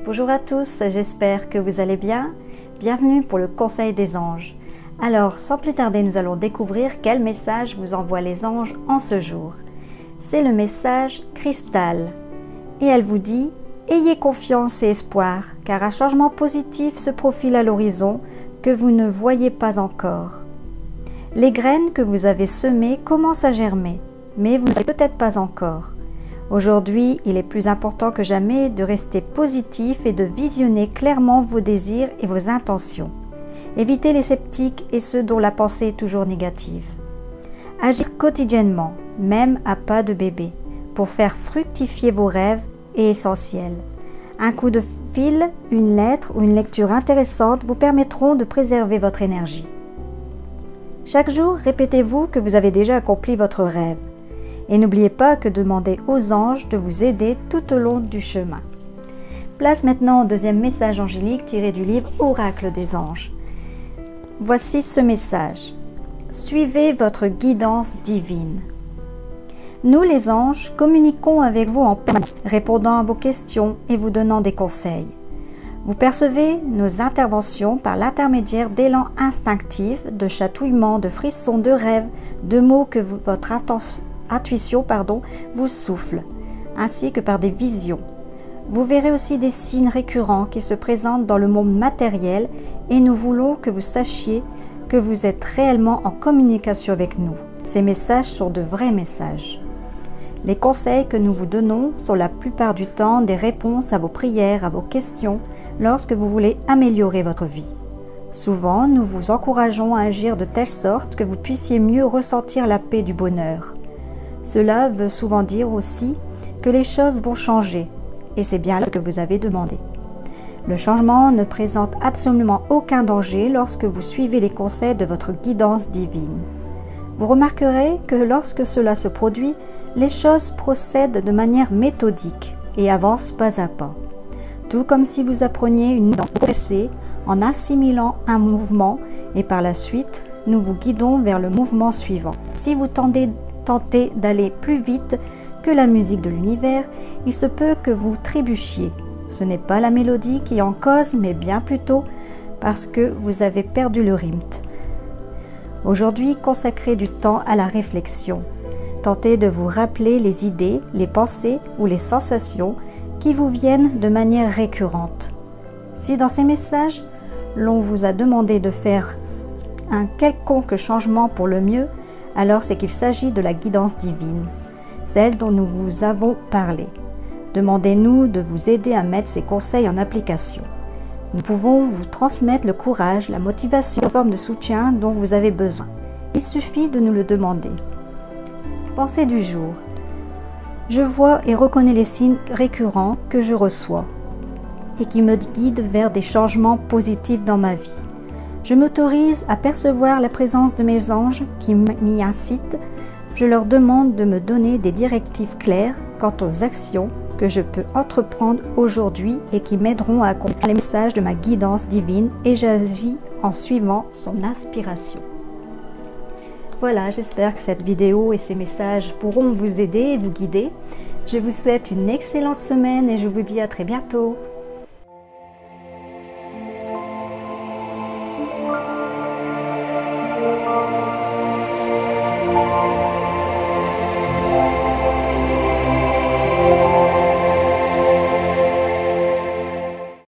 Bonjour à tous, j'espère que vous allez bien. Bienvenue pour le Conseil des anges. Alors, sans plus tarder, nous allons découvrir quel message vous envoient les anges en ce jour. C'est le message Cristal. Et elle vous dit « Ayez confiance et espoir, car un changement positif se profile à l'horizon que vous ne voyez pas encore. Les graines que vous avez semées commencent à germer, mais vous ne savez peut-être pas encore. Aujourd'hui, il est plus important que jamais de rester positif et de visionner clairement vos désirs et vos intentions. Évitez les sceptiques et ceux dont la pensée est toujours négative. Agir quotidiennement, même à pas de bébé, pour faire fructifier vos rêves est essentiel. Un coup de fil, une lettre ou une lecture intéressante vous permettront de préserver votre énergie. Chaque jour, répétez-vous que vous avez déjà accompli votre rêve. Et n'oubliez pas que demandez aux anges de vous aider tout au long du chemin. Place maintenant au deuxième message angélique tiré du livre Oracle des anges. Voici ce message. Suivez votre guidance divine. Nous les anges communiquons avec vous en permanence, répondant à vos questions et vous donnant des conseils. Vous percevez nos interventions par l'intermédiaire d'élans instinctifs, de chatouillements, de frissons, de rêves, de mots que votre intuition vous souffle, ainsi que par des visions. Vous verrez aussi des signes récurrents qui se présentent dans le monde matériel et nous voulons que vous sachiez que vous êtes réellement en communication avec nous. Ces messages sont de vrais messages. Les conseils que nous vous donnons sont la plupart du temps des réponses à vos prières, à vos questions, lorsque vous voulez améliorer votre vie. Souvent, nous vous encourageons à agir de telle sorte que vous puissiez mieux ressentir la paix du bonheur. Cela veut souvent dire aussi que les choses vont changer, et c'est bien ce que vous avez demandé. Le changement ne présente absolument aucun danger lorsque vous suivez les conseils de votre guidance divine. Vous remarquerez que lorsque cela se produit, les choses procèdent de manière méthodique et avancent pas à pas. Tout comme si vous appreniez une danse progressée en assimilant un mouvement et par la suite, nous vous guidons vers le mouvement suivant. Si vous tentez d'aller plus vite que la musique de l'univers, il se peut que vous trébuchiez. Ce n'est pas la mélodie qui est en cause, mais bien plutôt parce que vous avez perdu le rythme. Aujourd'hui, consacrez du temps à la réflexion. Tentez de vous rappeler les idées, les pensées ou les sensations qui vous viennent de manière récurrente. Si dans ces messages, l'on vous a demandé de faire un quelconque changement pour le mieux, alors c'est qu'il s'agit de la guidance divine, celle dont nous vous avons parlé. Demandez-nous de vous aider à mettre ces conseils en application. Nous pouvons vous transmettre le courage, la motivation, la forme de soutien dont vous avez besoin. Il suffit de nous le demander. Pensée du jour. Je vois et reconnais les signes récurrents que je reçois et qui me guident vers des changements positifs dans ma vie. Je m'autorise à percevoir la présence de mes anges qui m'y incitent. Je leur demande de me donner des directives claires quant aux actions que je peux entreprendre aujourd'hui et qui m'aideront à accomplir les messages de ma guidance divine et j'agis en suivant son inspiration. Voilà, j'espère que cette vidéo et ces messages pourront vous aider et vous guider. Je vous souhaite une excellente semaine et je vous dis à très bientôt.